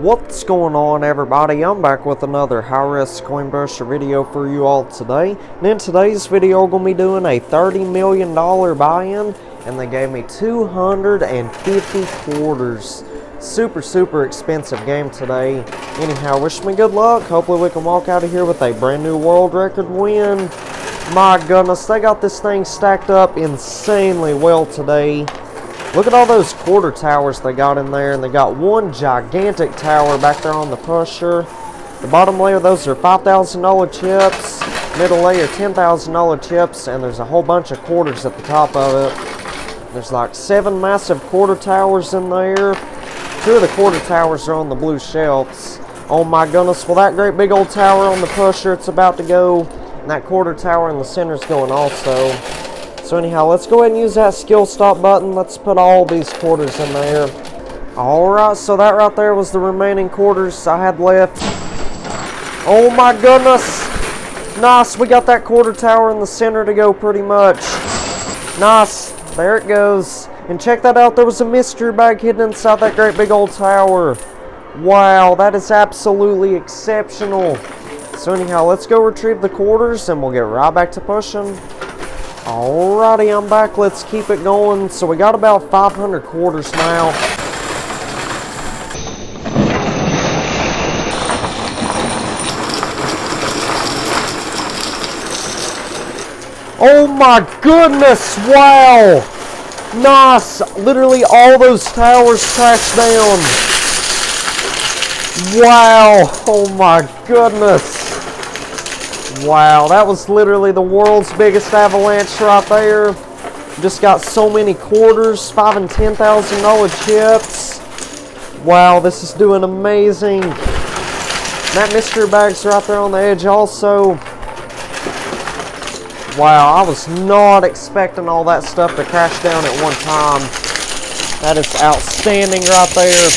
What's going on, everybody? I'm back with another high-risk coin brusher video for you all today. And in today's video, we're going to be doing a $30 million buy-in, and they gave me 250 quarters. Super expensive game today. Anyhow, wish me good luck. Hopefully we can walk out of here with a brand new world record win. My goodness, they got this thing stacked up insanely well today. Look at all those quarter towers they got in there, and they got one gigantic tower back there on the pusher. The bottom layer, those are $5,000 chips. Middle layer, $10,000 chips, and there's a whole bunch of quarters at the top of it. There's like 7 massive quarter towers in there. 2 of the quarter towers are on the blue shelves. Oh my goodness, well that great big old tower on the pusher, it's about to go. And that quarter tower in the center is going also. So anyhow, let's go ahead and use that skill stop button. Let's put all these quarters in there. Alright, so that right there was the remaining quarters I had left. Oh my goodness! Nice, we got that quarter tower in the center to go pretty much. Nice, there it goes. And check that out, there was a mystery bag hidden inside that great big old tower. Wow, that is absolutely exceptional. So anyhow, let's go retrieve the quarters and we'll get right back to pushing. Alrighty, I'm back. Let's keep it going. So we got about 500 quarters now. Oh my goodness! Wow! Nice! Literally all those towers crashed down. Wow! Oh my goodness! Wow, that was literally the world's biggest avalanche right there. Just got so many quarters, $5,000 and $10,000 chips. Wow, this is doing amazing. That mystery bag's right there on the edge also. Wow, I was not expecting all that stuff to crash down at one time. That is outstanding right there.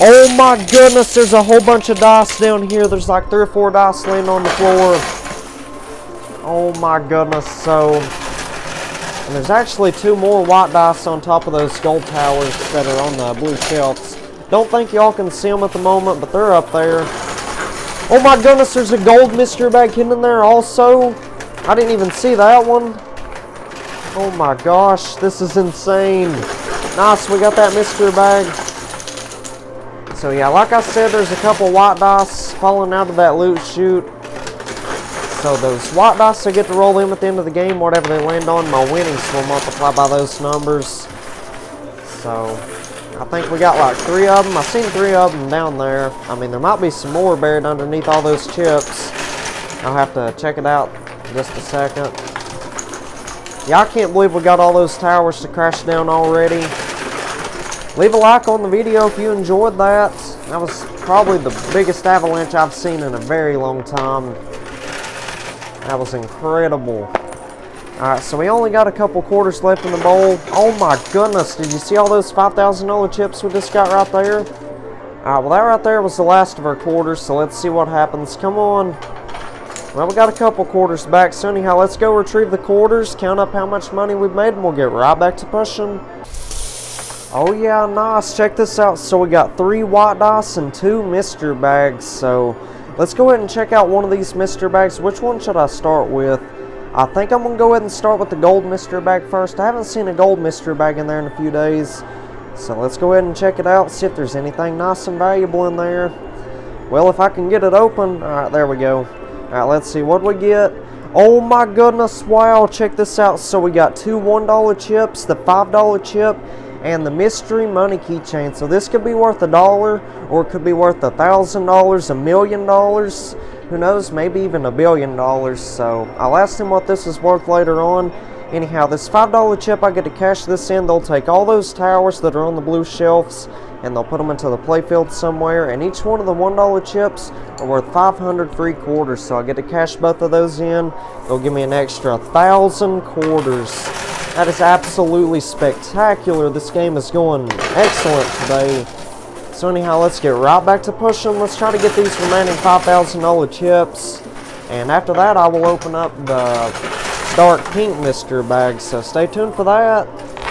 Oh my goodness, there's a whole bunch of dice down here. There's like 3 or 4 dice laying on the floor. Oh my goodness, so... And there's actually 2 more white dice on top of those gold towers that are on the blue shelves. Don't think y'all can see them at the moment, but they're up there. Oh my goodness, there's a gold mystery bag hidden in there also. I didn't even see that one. Oh my gosh, this is insane. Nice, we got that mystery bag. So yeah, like I said, there's a couple white dice falling out of that loot chute. So those white dice, I get to roll them at the end of the game. Whatever they land on, my winnings will multiply by those numbers. So I think we got like 3 of them. I've seen 3 of them down there. I mean, there might be some more buried underneath all those chips. I'll have to check it out in just a second. Yeah, I can't believe we got all those towers to crash down already. Leave a like on the video if you enjoyed that. That was probably the biggest avalanche I've seen in a very long time. That was incredible. Alright, so we only got a couple quarters left in the bowl. Oh my goodness, did you see all those $5,000 chips we just got right there? Alright, well that right there was the last of our quarters, so let's see what happens. Come on. Well, we got a couple quarters back, so anyhow, let's go retrieve the quarters, count up how much money we've made, and we'll get right back to pushing. Oh yeah, nice. Check this out. So we got 3 white dice and 2 mystery bags. So let's go ahead and check out one of these mystery bags. Which one should I start with? I think I'm going to go ahead and start with the gold mystery bag first. I haven't seen a gold mystery bag in there in a few days. So let's go ahead and check it out, see if there's anything nice and valuable in there. Well, if I can get it open. Alright, there we go. Alright, let's see what we get. Oh my goodness, wow, check this out. So we got 2 $1 chips, the $5 chip, and the mystery money keychain. So this could be worth $1, or it could be worth $1,000, $1 million. Who knows? Maybe even $1 billion. So I'll ask them what this is worth later on. Anyhow, this $5 chip, I get to cash this in. They'll take all those towers that are on the blue shelves, and they'll put them into the playfield somewhere. And each one of the $1 chips are worth 500 free quarters. So I get to cash both of those in. They'll give me an extra 1,000 quarters. That is absolutely spectacular. This game is going excellent today. So anyhow, let's get right back to pushing. Let's try to get these remaining $5,000 chips. And after that, I will open up the dark pink mystery bag. So stay tuned for that.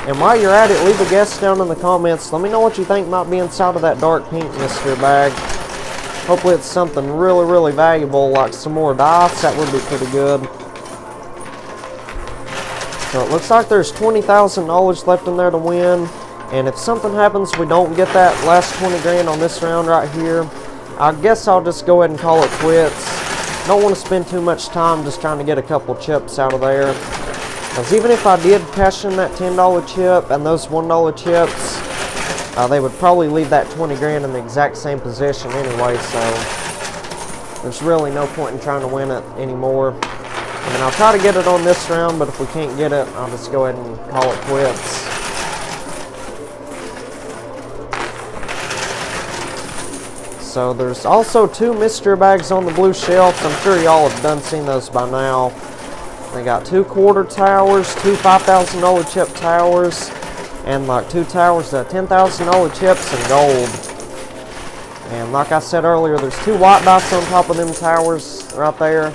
And while you're at it, leave a guess down in the comments. Let me know what you think might be inside of that dark pink mystery bag. Hopefully it's something really, really valuable, like some more dice. That would be pretty good. So it looks like there's $20,000 left in there to win. And if something happens, we don't get that last 20 grand on this round right here, I guess I'll just go ahead and call it quits. Don't want to spend too much time just trying to get a couple chips out of there. Because even if I did cash in that $10 chip and those $1 chips, they would probably leave that 20 grand in the exact same position anyway, so there's really no point in trying to win it anymore. I mean, I'll try to get it on this round, but if we can't get it, I'll just go ahead and call it quits. So there's also 2 mystery bags on the blue shelf. I'm sure y'all have done seen those by now. They got 2 quarter towers, 2 $5,000 chip towers, and like 2 towers of $10,000 chips in gold. And like I said earlier, there's 2 white dice on top of them towers right there.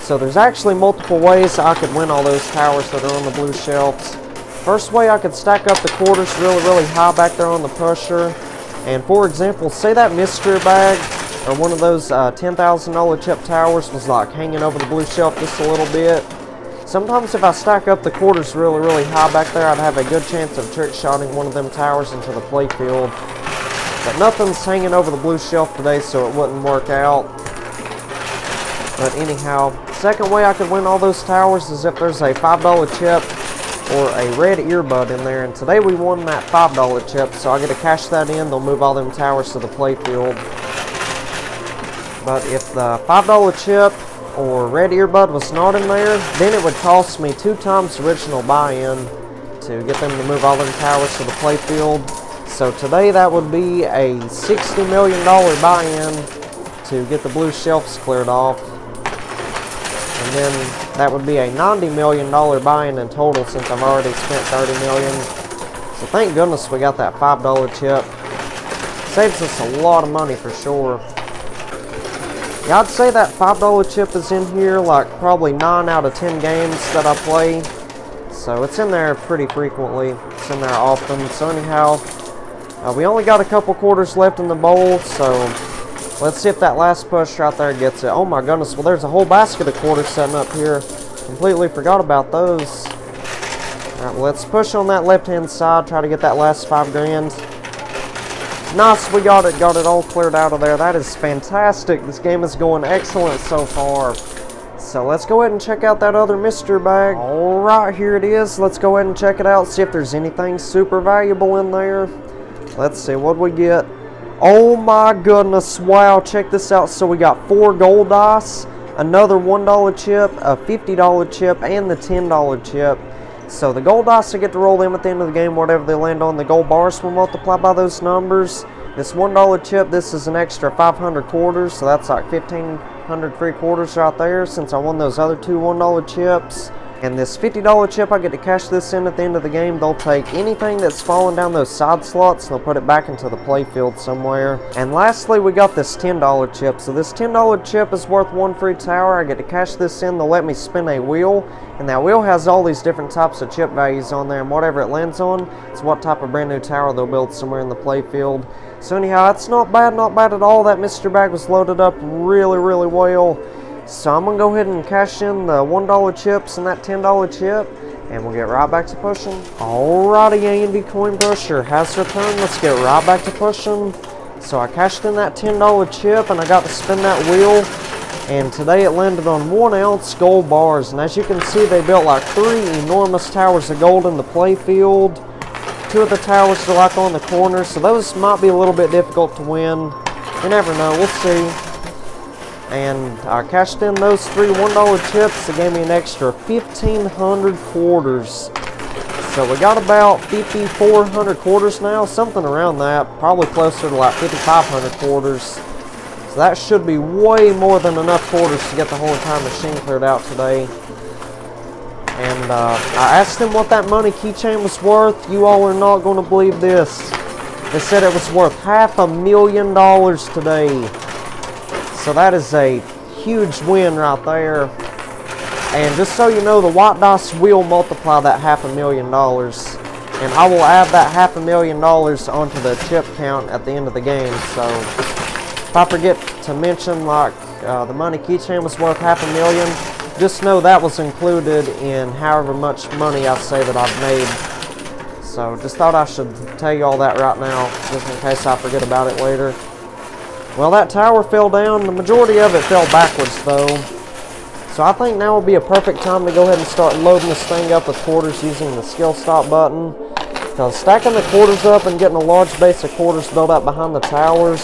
So there's actually multiple ways I could win all those towers that are on the blue shelves. First way, I could stack up the quarters really, really high back there on the pusher. And for example, say that mystery bag or one of those $10,000 chip towers was like hanging over the blue shelf just a little bit. Sometimes if I stack up the quarters really, really high back there, I'd have a good chance of trick shotting one of them towers into the playfield. But nothing's hanging over the blue shelf today, so it wouldn't work out. But anyhow, second way I could win all those towers is if there's a $5 chip or a red earbud in there. And today we won that $5 chip, so I get to cash that in. They'll move all them towers to the playfield. But if the $5 chip or red earbud was not in there, then it would cost me 2 times original buy-in to get them to move all them towers to the playfield. So today that would be a $60 million buy-in to get the blue shelves cleared off. And then that would be a $90 million buy-in in total since I've already spent $30 million. So thank goodness we got that $5 chip. Saves us a lot of money for sure. Yeah, I'd say that $5 chip is in here like probably 9 out of 10 games that I play. So it's in there pretty frequently. It's in there often. So anyhow, we only got a couple quarters left in the bowl, so let's see if that last push right there gets it. Oh my goodness, well there's a whole basket of quarters sitting up here. Completely forgot about those. Alright, well, let's push on that left-hand side, try to get that last 5 grand. Nice, we got it all cleared out of there. That is fantastic. This game is going excellent so far. So let's go ahead and check out that other mystery bag. Alright, here it is. Let's go ahead and check it out, see if there's anything super valuable in there. Let's see, what we get? Oh my goodness, wow, check this out. So we got 4 gold dice, another $1 chip, a $50 chip, and the $10 chip. So the gold dice, I get to roll them at the end of the game. Whatever they land on, the gold bars will multiply by those numbers. This $1 chip, this is an extra 500 quarters, so that's like 1,500 free quarters right there since I won those other 2 $1 chips. And this $50 chip, I get to cash this in at the end of the game. They'll take anything that's fallen down those side slots and they'll put it back into the playfield somewhere. And lastly, we got this $10 chip. So this $10 chip is worth 1 free tower. I get to cash this in. They'll let me spin a wheel. And that wheel has all these different types of chip values on there. And whatever it lands on, it's what type of brand new tower they'll build somewhere in the playfield. So anyhow, that's not bad at all. That mystery bag was loaded up really, really well. So I'm going to go ahead and cash in the $1 chips and that $10 chip, and we'll get right back to pushing. Alrighty, A&D coin pusher has returned. Let's get right back to pushing. So I cashed in that $10 chip, and I got to spin that wheel, and today it landed on 1 ounce gold bars. And as you can see, they built like 3 enormous towers of gold in the playfield. 2 of the towers are like on the corners, so those might be a little bit difficult to win. You never know, we'll see. And I cashed in those 3 $1 chips. They gave me an extra 1,500 quarters. So we got about 5,400 quarters now, something around that. Probably closer to like 5,500 quarters. So that should be way more than enough quarters to get the whole entire machine cleared out today. And I asked them what that money keychain was worth. You all are not going to believe this. They said it was worth $500,000 today. So that is a huge win right there. And just so you know, the white dice will multiply that $500,000. and I will add that $500,000 onto the chip count at the end of the game. So if I forget to mention, like, the money keychain was worth $500,000, just know that was included in however much money I say that I've made. So just thought I should tell you all that right now, just in case I forget about it later. Well, that tower fell down. The majority of it fell backwards, though. So I think now would be a perfect time to go ahead and start loading this thing up with quarters using the skill stop button. Because stacking the quarters up and getting a large base of quarters built up behind the towers,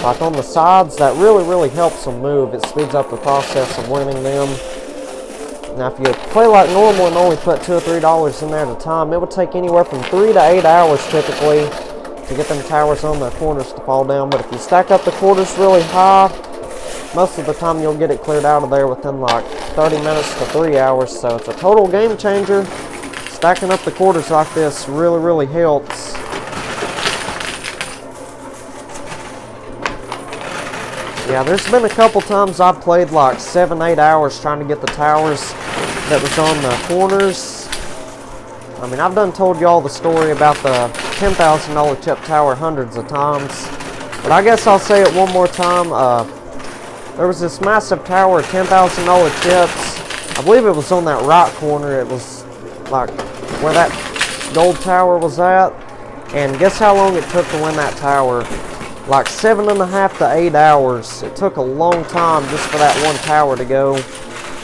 like on the sides, that really helps them move. It speeds up the process of winning them. Now, if you play like normal and only put $2 or $3 in there at a time, it would take anywhere from 3 to 8 hours typically to get them towers on the corners to fall down. But if you stack up the quarters really high, most of the time you'll get it cleared out of there within like 30 minutes to 3 hours. So it's a total game changer. Stacking up the quarters like this really helps. Yeah, there's been a couple times I've played like 7-8 hours trying to get the towers that was on the corners. I mean, I've done told y'all the story about the $10,000 chip tower hundreds of times, but I guess I'll say it one more time. There was this massive tower, $10,000 chips. I believe it was on that right corner. It was like where that gold tower was at. And guess how long it took to win that tower? Like 7.5 to 8 hours. It took a long time just for that one tower to go.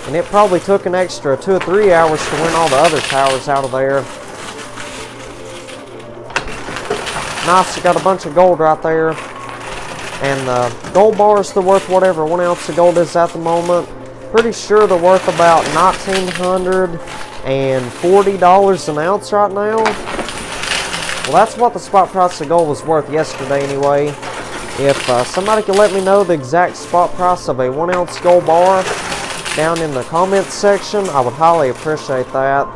And it probably took an extra 2 or 3 hours to win all the other towers out of there. Nice, you got a bunch of gold right there. And the gold bars, they're worth whatever 1 ounce of gold is at the moment. Pretty sure they're worth about $1,940 an ounce right now. Well, that's what the spot price of gold was worth yesterday anyway. If somebody could let me know the exact spot price of a 1 ounce gold bar down in the comments section, I would highly appreciate that.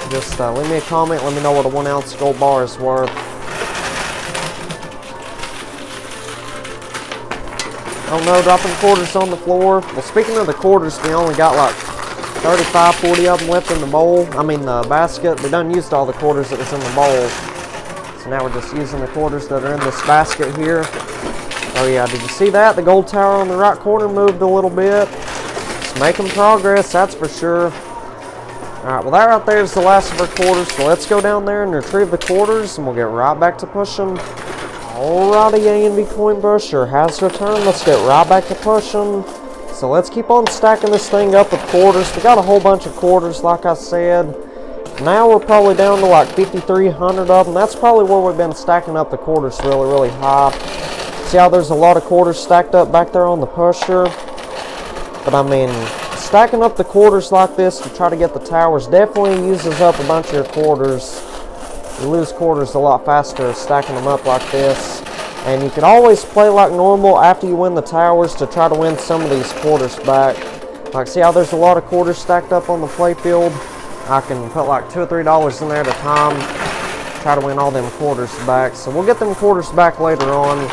Just leave me a comment, let me know what a 1 ounce gold bar is worth. Oh no, dropping quarters on the floor. Well, speaking of the quarters, we only got like 35, 40 of them left in the bowl. I mean the basket. We done used all the quarters that was in the bowl. So now we're just using the quarters that are in this basket here. Oh yeah, did you see that? The gold tower on the right corner moved a little bit. It's making progress, that's for sure. Alright, well that right there is the last of our quarters. So let's go down there and retrieve the quarters and we'll get right back to pushing. Alrighty, A&B Coin Pusher has returned. Let's get right back to pushing. So let's keep on stacking this thing up with quarters. We got a whole bunch of quarters, like I said. Now we're probably down to like 5,300 of them. That's probably where we've been stacking up the quarters really high. See how there's a lot of quarters stacked up back there on the pusher? But I mean, stacking up the quarters like this to try to get the towers definitely uses up a bunch of your quarters. You lose quarters a lot faster stacking them up like this. And you can always play like normal after you win the towers to try to win some of these quarters back. Like, see how there's a lot of quarters stacked up on the playfield? I can put like $2 or $3 in there at a time, try to win all them quarters back. So we'll get them quarters back later on.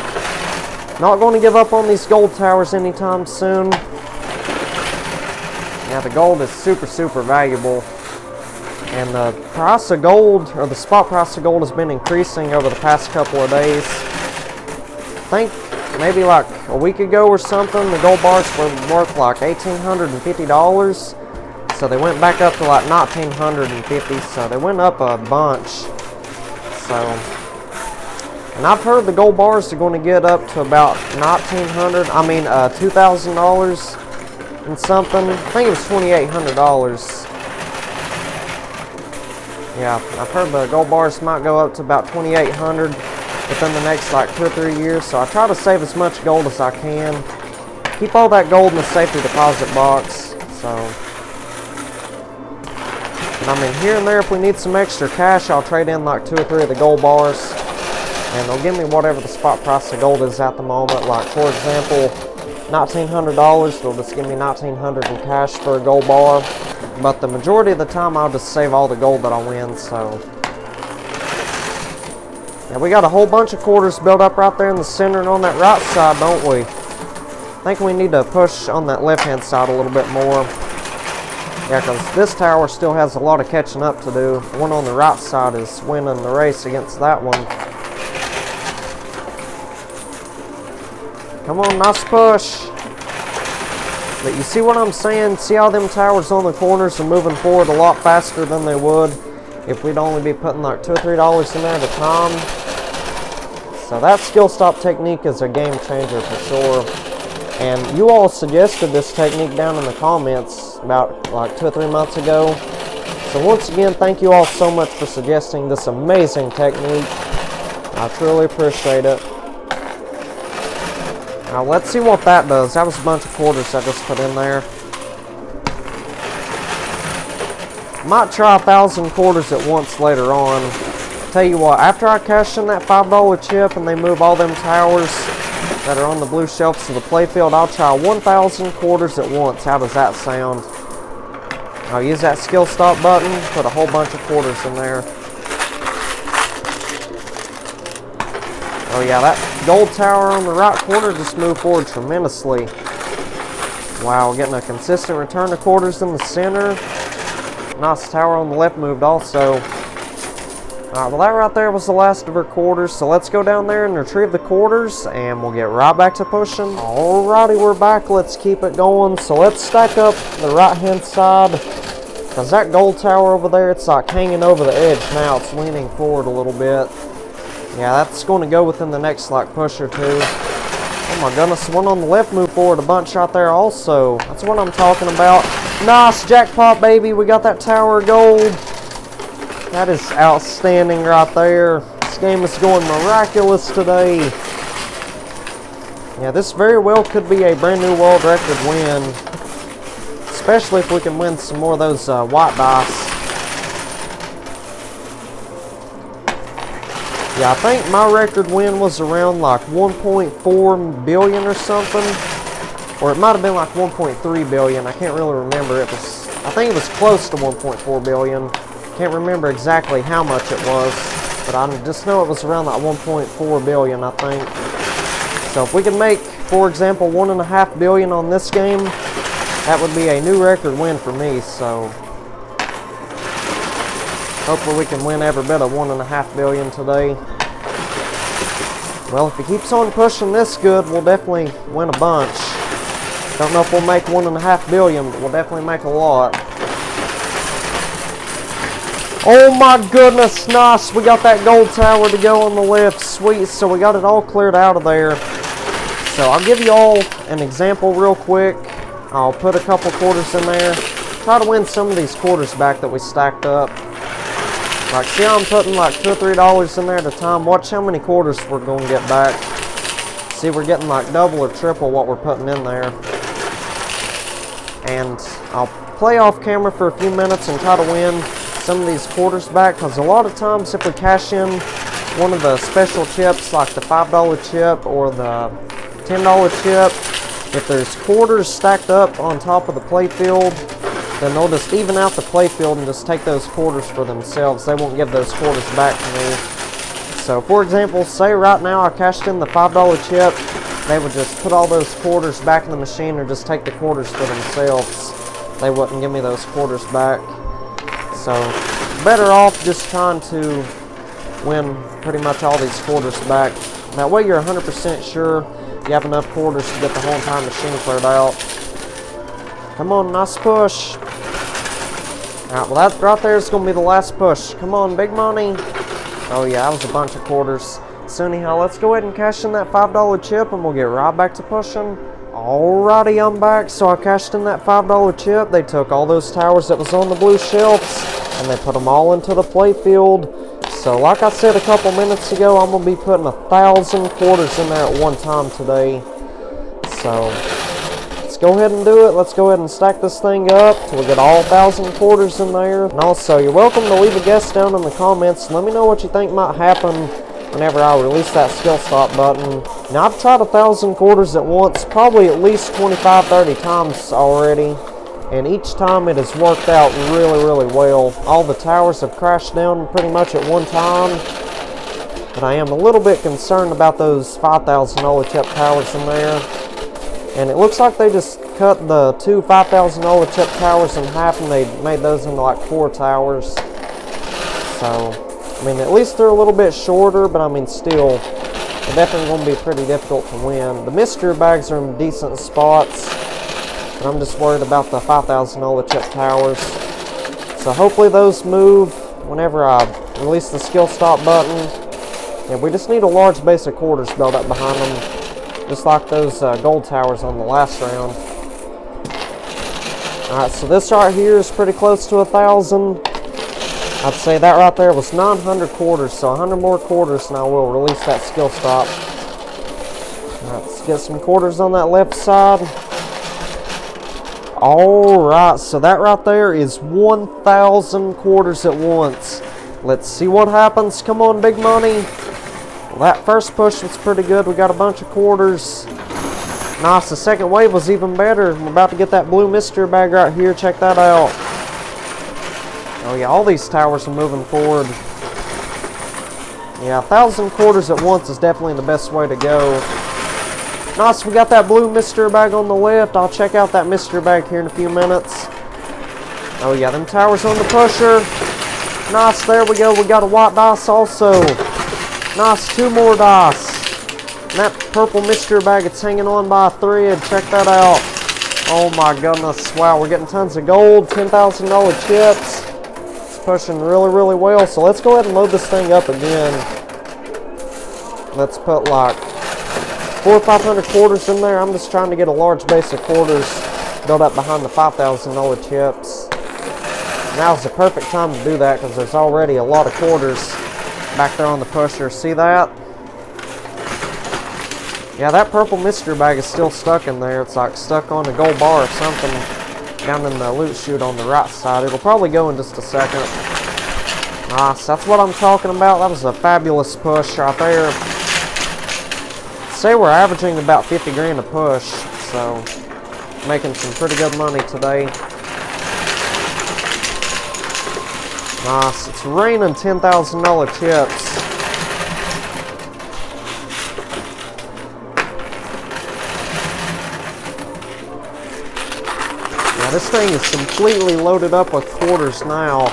Not going to give up on these gold towers anytime soon. Yeah, the gold is super valuable. And the price of gold, or the spot price of gold, has been increasing over the past couple of days. I think maybe like a week ago or something, the gold bars were worth like $1,850. So they went back up to like $1,950. So they went up a bunch. So, and I've heard the gold bars are going to get up to about $2,000 and something. I think it was $2,800. Yeah, I've heard the gold bars might go up to about $2,800 within the next like 2 or 3 years. So I try to save as much gold as I can. Keep all that gold in the safety deposit box. So, and I mean, here and there, if we need some extra cash, I'll trade in like 2 or 3 of the gold bars. And they'll give me whatever the spot price of gold is at the moment. Like, for example, $1,900, they'll just give me $1,900 in cash for a gold bar. But the majority of the time, I'll just save all the gold that I win, so. Yeah, we got a whole bunch of quarters built up right there in the center and on that right side, don't we? I think we need to push on that left-hand side a little bit more. Yeah, because this tower still has a lot of catching up to do. The one on the right side is winning the race against that one. Come on, nice push. But you see what I'm saying? See how them towers on the corners are moving forward a lot faster than they would if we'd only be putting like $2 or $3 in there at a time. So that skill stop technique is a game changer for sure. And you all suggested this technique down in the comments about like 2 or 3 months ago. So once again, thank you all so much for suggesting this amazing technique. I truly appreciate it. Now let's see what that does. That was a bunch of quarters I just put in there. Might try 1,000 quarters at once later on. Tell you what, after I cash in that $5 chip and they move all them towers that are on the blue shelves to the playfield, I'll try 1,000 quarters at once. How does that sound? I'll use that skill stop button, put a whole bunch of quarters in there. Oh yeah, that gold tower on the right corner just moved forward tremendously. Wow, getting a consistent return of quarters in the center. Nice tower on the left moved also. Alright, well that right there was the last of our quarters, so let's go down there and retrieve the quarters, and we'll get right back to pushing. Alrighty, we're back, let's keep it going. So let's stack up the right hand side, because that gold tower over there, it's like hanging over the edge now, it's leaning forward a little bit. Yeah, that's going to go within the next like push or two. Oh my goodness, the one on the left moved forward a bunch right there also. That's what I'm talking about. Nice, jackpot baby, we got that tower of gold. That is outstanding right there. This game is going miraculous today. Yeah, this very well could be a brand new world record win. Especially if we can win some more of those white dice. Yeah, I think my record win was around like 1.4 billion or something. Or it might have been like 1.3 billion. I can't really remember. I think it was close to 1.4 billion. Can't remember exactly how much it was, but I just know it was around like 1.4 billion, I think. So if we can make, for example, 1.5 billion on this game, that would be a new record win for me. So hopefully we can win every bit of 1.5 billion today. Well, if he keeps on pushing this good, we'll definitely win a bunch. Don't know if we'll make 1.5 billion, but we'll definitely make a lot. Oh my goodness, nice. We got that gold tower to go on the left. Sweet. So we got it all cleared out of there. So I'll give you all an example real quick. I'll put a couple quarters in there. Try to win some of these quarters back that we stacked up. Like, see how I'm putting like $2 or $3 in there at a time? Watch how many quarters we're going to get back. See, we're getting like double or triple what we're putting in there. And I'll play off camera for a few minutes and try to win some of these quarters back, because a lot of times if we cash in one of the special chips like the $5 chip or the $10 chip, if there's quarters stacked up on top of the playfield, then they'll just even out the playfield and just take those quarters for themselves. They won't give those quarters back to me. So for example, say right now I cashed in the $5 chip, they would just put all those quarters back in the machine or just take the quarters for themselves. They wouldn't give me those quarters back. So, better off just trying to win pretty much all these quarters back. That way you're 100% sure you have enough quarters to get the whole entire machine cleared out. Come on, nice push. Alright, well that right there is going to be the last push. Come on, big money. Oh yeah, that was a bunch of quarters. So anyhow, let's go ahead and cash in that $5 chip and we'll get right back to pushing. Alrighty, I'm back. So I cashed in that $5 chip. They took all those towers that was on the blue shelves and they put them all into the playfield. So like I said a couple minutes ago, I'm going to be putting 1,000 quarters in there at one time today. So let's go ahead and do it. Let's go ahead and stack this thing up till we get all 1,000 quarters in there. And also, you're welcome to leave a guess down in the comments. Let me know what you think might happen whenever I release that skill stop button. Now I've tried 1,000 quarters at once, probably at least 25-30 times already, and each time it has worked out really well. All the towers have crashed down pretty much at one time, but I am a little bit concerned about those $5,000 chip towers in there. And it looks like they just cut the two $5,000 chip towers in half and they made those into like 4 towers. So, I mean, at least they're a little bit shorter, but I mean, still, they're definitely going to be pretty difficult to win. The mystery bags are in decent spots, but I'm just worried about the $5,000 chip towers. So hopefully those move whenever I release the skill stop button. And we just need a large base of quarters built up behind them, just like those gold towers on the last round. Alright, so this right here is pretty close to 1,000. I'd say that right there was 900 quarters, so 100 more quarters and I will release that skill stop. Alright, let's get some quarters on that left side. Alright, so that right there is 1,000 quarters at once. Let's see what happens. Come on, big money. Well, that first push was pretty good. We got a bunch of quarters. Nice, the second wave was even better. I'm about to get that blue mystery bag right here. Check that out. Oh yeah, all these towers are moving forward. Yeah, 1,000 quarters at once is definitely the best way to go. Nice, we got that blue mystery bag on the left. I'll check out that mystery bag here in a few minutes. Oh yeah, them towers on the pusher. Nice, there we go. We got a white dice also. Nice, 2 more dice. And that purple mystery bag, it's hanging on by a thread. Check that out. Oh my goodness. Wow, we're getting tons of gold, $10,000 chips. It's pushing really, really well. So let's go ahead and load this thing up again. Let's put like 400 or 500 quarters in there. I'm just trying to get a large base of quarters built up behind the $5,000 chips. Now's the perfect time to do that because there's already a lot of quarters back there on the pusher. See that? Yeah, that purple mystery bag is still stuck in there. It's like stuck on a gold bar or something down in the loot chute on the right side. It'll probably go in just a second. Nice, that's what I'm talking about. That was a fabulous push right there. Say we're averaging about 50 grand a push, so making some pretty good money today. Nice, it's raining $10,000 chips. Now this thing is completely loaded up with quarters now.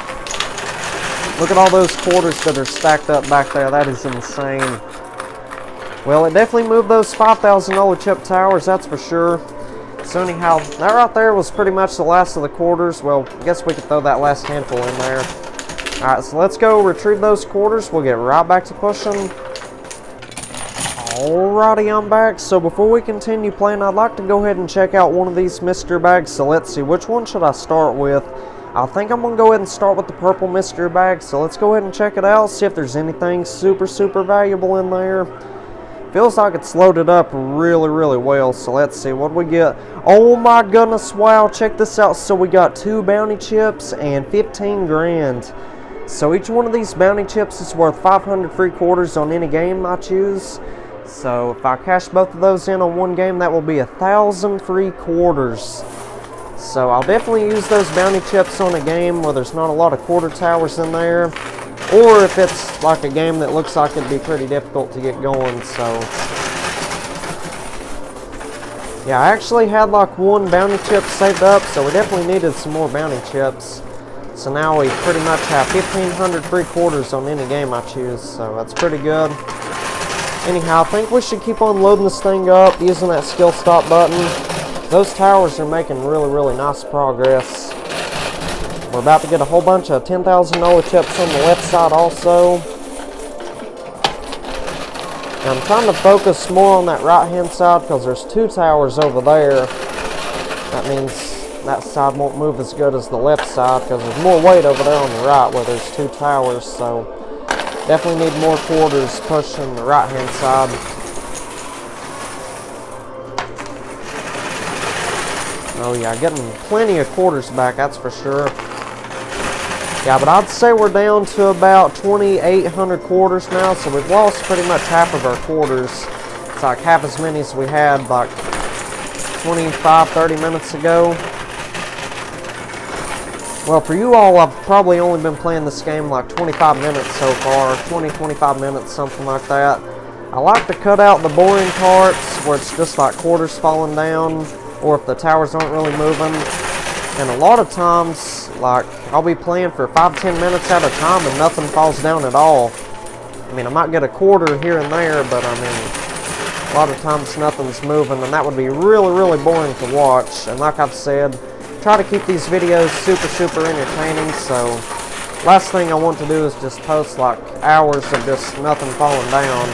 Look at all those quarters that are stacked up back there. That is insane. Well, it definitely moved those $5,000 chip towers, that's for sure. So anyhow, that right there was pretty much the last of the quarters. Well, I guess we could throw that last handful in there. Alright, so let's go retrieve those quarters. We'll get right back to pushing. Alrighty, I'm back. So before we continue playing, I'd like to go ahead and check out one of these mystery bags. So let's see, which one should I start with? I think I'm going to go ahead and start with the purple mystery bag. So let's go ahead and check it out, see if there's anything super, super valuable in there. Feels like it's loaded up really, really well. So let's see, what do we get? Oh my goodness, wow, check this out. So we got 2 bounty chips and 15 grand. So each one of these bounty chips is worth 500 free quarters on any game I choose. So if I cash both of those in on one game, that will be 1,000 free quarters. So I'll definitely use those bounty chips on a game where there's not a lot of quarter towers in there. Or if it's like a game that looks like it'd be pretty difficult to get going, so. Yeah, I actually had like 1 bounty chip saved up, so we definitely needed some more bounty chips. So now we pretty much have 1,500 free quarters on any game I choose, so that's pretty good. Anyhow, I think we should keep on loading this thing up using that skill stop button. Those towers are making really, really nice progress. We're about to get a whole bunch of $10,000 chips on the left side also. And I'm trying to focus more on that right hand side because there's 2 towers over there. That means that side won't move as good as the left side because there's more weight over there on the right where there's 2 towers. So definitely need more quarters pushing the right hand side. Oh yeah, getting plenty of quarters back, that's for sure. Yeah, but I'd say we're down to about 2,800 quarters now, so we've lost pretty much half of our quarters. It's like half as many as we had like 25, 30 minutes ago. Well, for you all, I've probably only been playing this game like 25 minutes so far, 20, 25 minutes, something like that. I like to cut out the boring parts, where it's just like quarters falling down, or if the towers aren't really moving. And a lot of times, like, I'll be playing for 5-10 minutes at a time and nothing falls down at all. I mean, I might get a quarter here and there, but I mean, a lot of times nothing's moving, and that would be really, really boring to watch. And like I've said, try to keep these videos super entertaining, so last thing I want to do is just post like hours of just nothing falling down.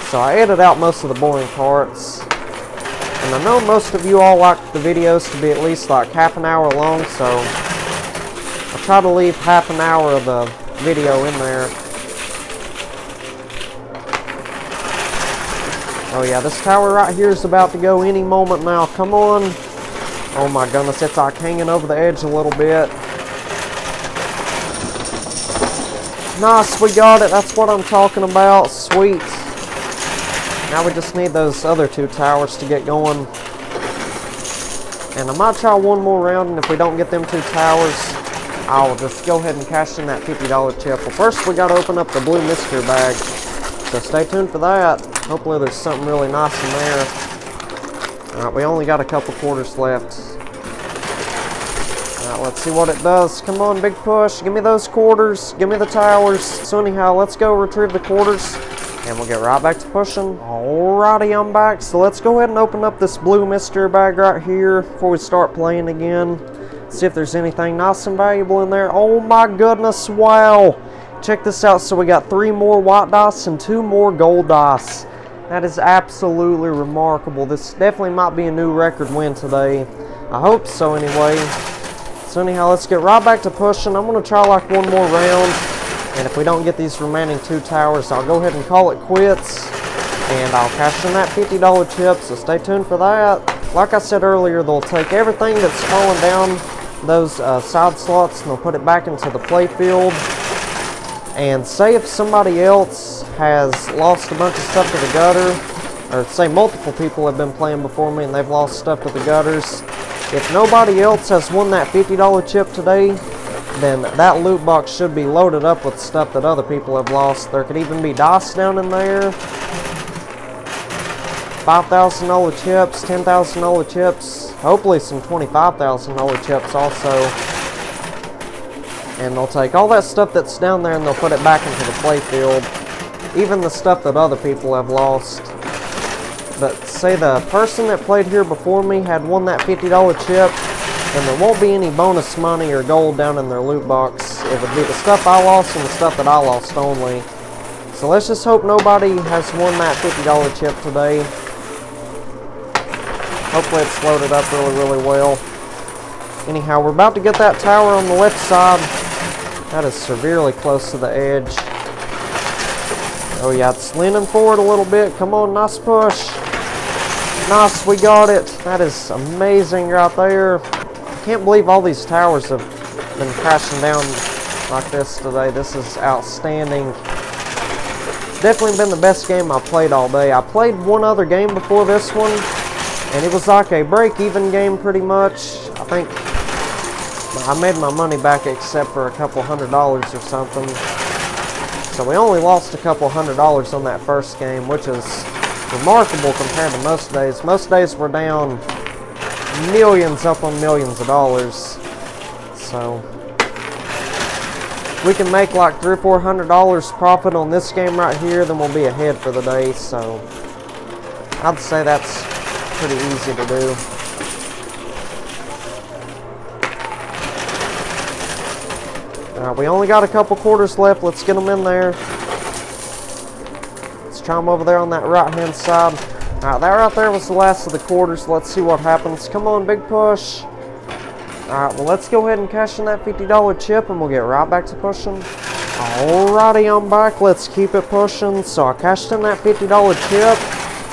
So I edit out most of the boring parts. And I know most of you all like the videos to be at least like half an hour long, so I try to leave half an hour of the video in there. Oh yeah, this tower right here is about to go any moment now. Come on. Oh my goodness, it's like hanging over the edge a little bit. Nice, we got it. That's what I'm talking about. Sweet. Now we just need those other 2 towers to get going. And I might try one more round, and if we don't get them 2 towers, I'll just go ahead and cash in that $50 chip. Well, first we got to open up the blue mystery bag. So stay tuned for that. Hopefully there's something really nice in there. Alright, we only got a couple quarters left. Alright, let's see what it does. Come on, big push. Give me those quarters. Give me the towers. So anyhow, let's go retrieve the quarters. And we'll get right back to pushing. Alrighty, I'm back. So let's go ahead and open up this blue mystery bag right here before we start playing again. See if there's anything nice and valuable in there. Oh my goodness, wow. Check this out. So we got 3 more white dice and 2 more gold dice. That is absolutely remarkable. This definitely might be a new record win today. I hope so anyway. So anyhow, let's get right back to pushing. I'm going to try like one more round. And if we don't get these remaining 2 towers, I'll go ahead and call it quits. And I'll cash in that $50 chip, so stay tuned for that. Like I said earlier, they'll take everything that's falling down those side slots and they'll put it back into the play field. And say if somebody else has lost a bunch of stuff to the gutter, or say multiple people have been playing before me and they've lost stuff to the gutters, if nobody else has won that $50 chip today, then that loot box should be loaded up with stuff that other people have lost. There could even be dice down in there. $5,000 chips, $10,000 chips, hopefully some $25,000 chips also. And they'll take all that stuff that's down there and they'll put it back into the play field. Even the stuff that other people have lost. But say the person that played here before me had won that $50 chip, and there won't be any bonus money or gold down in their loot box. It would be the stuff I lost and the stuff that I lost only. So let's just hope nobody has won that $50 chip today. Hopefully it's loaded up really well. Anyhow, we're about to get that tower on the left side. That is severely close to the edge. Oh yeah, it's leaning forward a little bit. Come on, nice push. Nice, we got it. That is amazing right there. I can't believe all these towers have been crashing down like this today. This is outstanding. It's definitely been the best game I've played all day. I played one other game before this one, and it was like a break-even game pretty much. I think I made my money back except for a couple $100 or something. So we only lost a couple $100 on that first game, which is remarkable compared to most days. Most days we're down millions upon millions of dollars. So we can make like $300 or $400 profit on this game right here, then we'll be ahead for the day. So I'd say that's pretty easy to do. Alright, we only got a couple quarters left. Let's get them in there. Let's try them over there on that right hand side. Alright, that right there was the last of the quarters. Let's see what happens. Come on, big push. Alright, well let's go ahead and cash in that $50 chip and we'll get right back to pushing. Alrighty, I'm back. Let's keep it pushing. So I cashed in that $50 chip.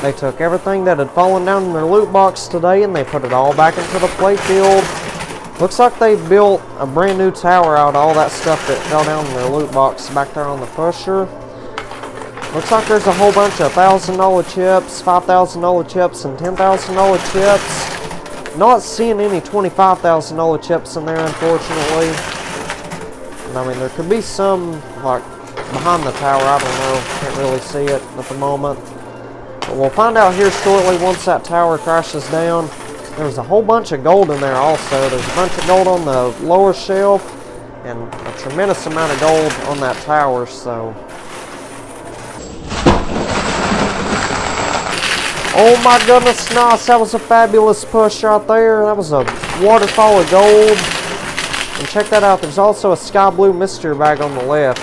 They took everything that had fallen down in their loot box today and they put it all back into the play field. Looks like they built a brand new tower out of all that stuff that fell down in their loot box back there on the pusher. Looks like there's a whole bunch of $1,000 chips, $5,000 chips, and $10,000 chips. Not seeing any $25,000 chips in there, unfortunately. And I mean, there could be some, like, behind the tower, I don't know. Can't really see it at the moment. But we'll find out here shortly once that tower crashes down. There's a whole bunch of gold in there also. There's a bunch of gold on the lower shelf and a tremendous amount of gold on that tower, so. Oh my goodness, nice. That was a fabulous push right there. That was a waterfall of gold. And check that out. There's also a sky blue mystery bag on the left.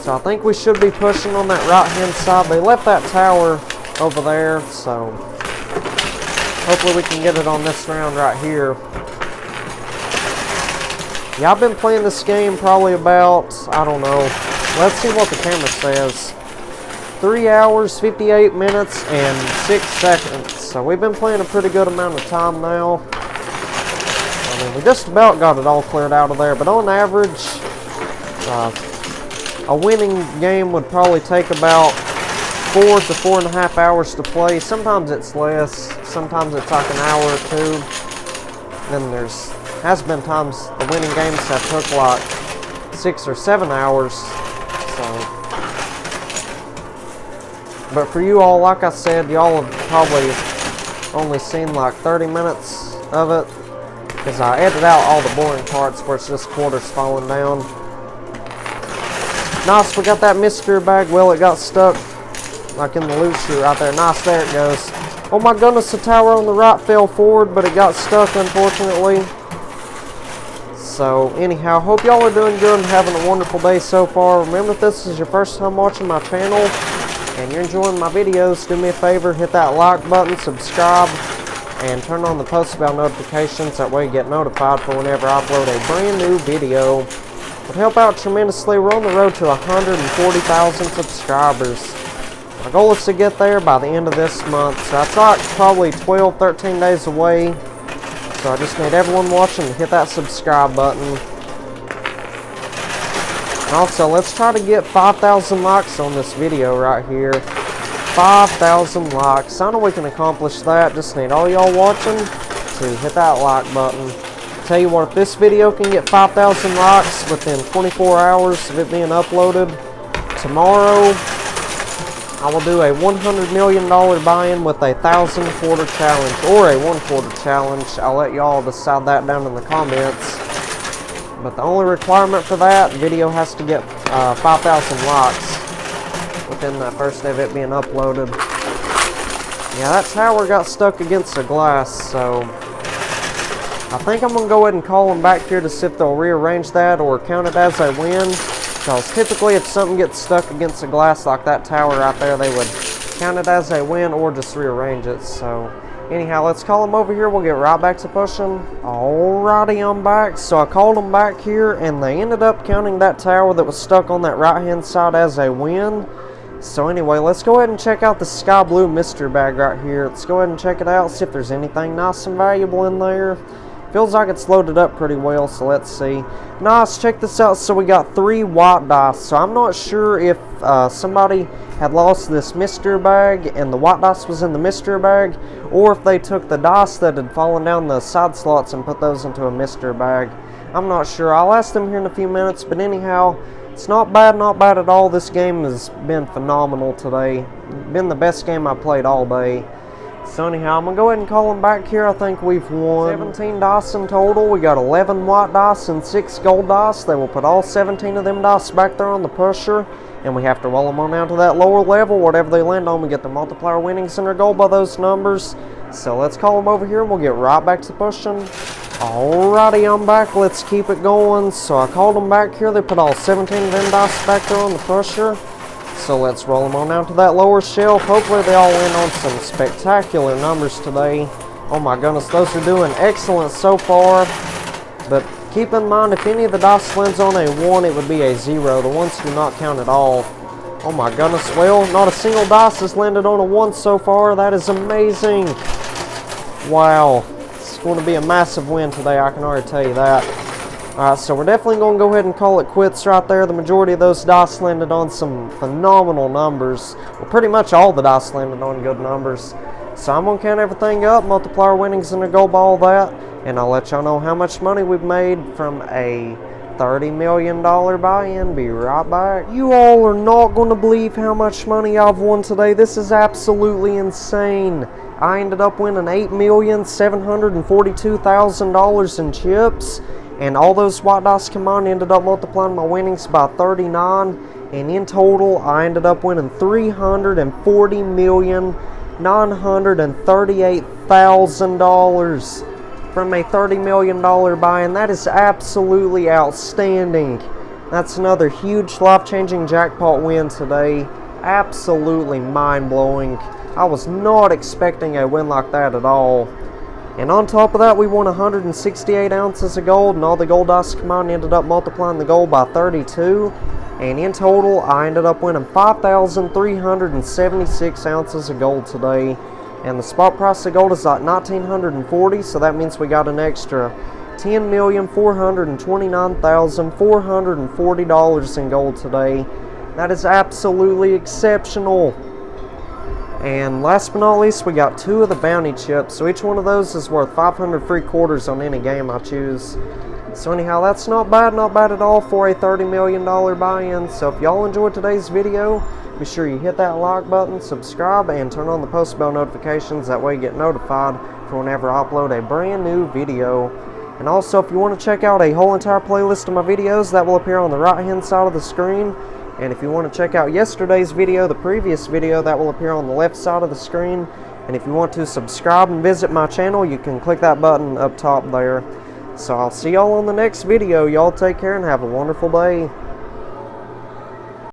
So I think we should be pushing on that right-hand side. They left that tower over there, so hopefully we can get it on this round right here. Yeah, I've been playing this game probably about, I don't know. Let's see what the camera says. 3 hours, 58 minutes, and 6 seconds. So we've been playing a pretty good amount of time now. I mean, we just about got it all cleared out of there, but on average, a winning game would probably take about 4 to 4.5 hours to play. Sometimes it's less, sometimes it's like an hour or two. Then has been times the winning games have took like 6 or 7 hours. So. But for you all, like I said, y'all have probably only seen like 30 minutes of it, because I edited out all the boring parts where it's just quarters falling down. Nice, we got that mystery bag. Well, it got stuck like in the loot chute right there. Nice, there it goes. Oh my goodness, the tower on the right fell forward, but it got stuck, unfortunately. So anyhow, hope y'all are doing good and having a wonderful day so far. Remember, if this is your first time watching my channel and you're enjoying my videos, do me a favor, hit that like button, subscribe, and turn on the post bell notifications. That way you get notified for whenever I upload a brand new video. It would help out tremendously. We're on the road to 140,000 subscribers. My goal is to get there by the end of this month. So that's like probably 12, 13 days away. So I just need everyone watching to hit that subscribe button. And also, let's try to get 5,000 likes on this video right here. 5,000 likes. I know we can accomplish that. Just need all y'all watching to hit that like button. Tell you what, if this video can get 5,000 likes within 24 hours of it being uploaded, tomorrow I will do a $100 million buy-in with a 1,000 quarter challenge, or a 1 quarter challenge. I'll let y'all decide that down in the comments. But the only requirement for that video has to get 5,000 likes within the first day of it being uploaded. Yeah, that tower got stuck against the glass, so I think I'm going to go ahead and call them back here to see if they'll rearrange that or count it as a win. Because typically if something gets stuck against the glass like that tower right there, they would count it as a win or just rearrange it. So anyhow, let's call them over here. We'll get right back to pushing. Alrighty, I'm back. So I called them back here, and they ended up counting that tower that was stuck on that right-hand side as a win. So anyway, let's go ahead and check out the sky blue mystery bag right here. Let's go ahead and check it out, see if there's anything nice and valuable in there. Feels like it's loaded up pretty well, so let's see. Nice, check this out. So we got 3 white dice. So I'm not sure if somebody had lost this mystery bag and the white dice was in the mystery bag, or if they took the dice that had fallen down the side slots and put those into a mystery bag. I'm not sure. I'll ask them here in a few minutes, but anyhow, it's not bad at all. This game has been phenomenal today. Been the best game I played all day. So anyhow, I'm going to go ahead and call them back here. I think we've won 17 dice in total. We got 11 white dice and 6 gold dice. They will put all 17 of them dice back there on the pusher. And we have to roll them on down to that lower level. Whatever they land on, we get the multiplier winnings and our gold by those numbers. So let's call them over here and we'll get right back to pushing. Alrighty, I'm back. Let's keep it going. So I called them back here. They put all 17 of them dice back there on the pusher. So let's roll them on down to that lower shelf. Hopefully they all land on some spectacular numbers today. Oh my goodness, those are doing excellent so far. But keep in mind, if any of the dice lands on a 1, it would be a 0. The ones do not count at all. Oh my goodness, well, not a single dice has landed on a 1 so far. That is amazing. Wow. It's going to be a massive win today, I can already tell you that. Alright, so we're definitely going to go ahead and call it quits right there. The majority of those dice landed on some phenomenal numbers. Well, pretty much all the dice landed on good numbers. So I'm going to count everything up, multiply our winnings and a gold by all that, and I'll let y'all know how much money we've made from a $30 million buy-in. Be right back. You all are not going to believe how much money I've won today. This is absolutely insane. I ended up winning $8,742,000 in chips, and all those white dice combined ended up multiplying my winnings by 39, and in total I ended up winning $340,938,000 from a $30 million buy-in. That is absolutely outstanding. That's another huge life-changing jackpot win today. Absolutely mind-blowing. I was not expecting a win like that at all. And on top of that, we won 168 ounces of gold, and all the gold dice combined ended up multiplying the gold by 32. And in total, I ended up winning 5,376 ounces of gold today. And the spot price of gold is like $1,940, so that means we got an extra $10,429,440 in gold today. That is absolutely exceptional. And last but not least, we got 2 of the bounty chips. So each one of those is worth 500 free quarters on any game I choose. So anyhow, that's not bad at all for a $30 million buy-in. So if y'all enjoyed today's video, be sure you hit that like button, subscribe, and turn on the post bell notifications. That way you get notified for whenever I upload a brand new video. And also, if you want to check out a whole entire playlist of my videos, that will appear on the right hand side of the screen. And if you want to check out yesterday's video, the previous video, that will appear on the left side of the screen. And if you want to subscribe and visit my channel, you can click that button up top there. So I'll see y'all on the next video. Y'all take care and have a wonderful day.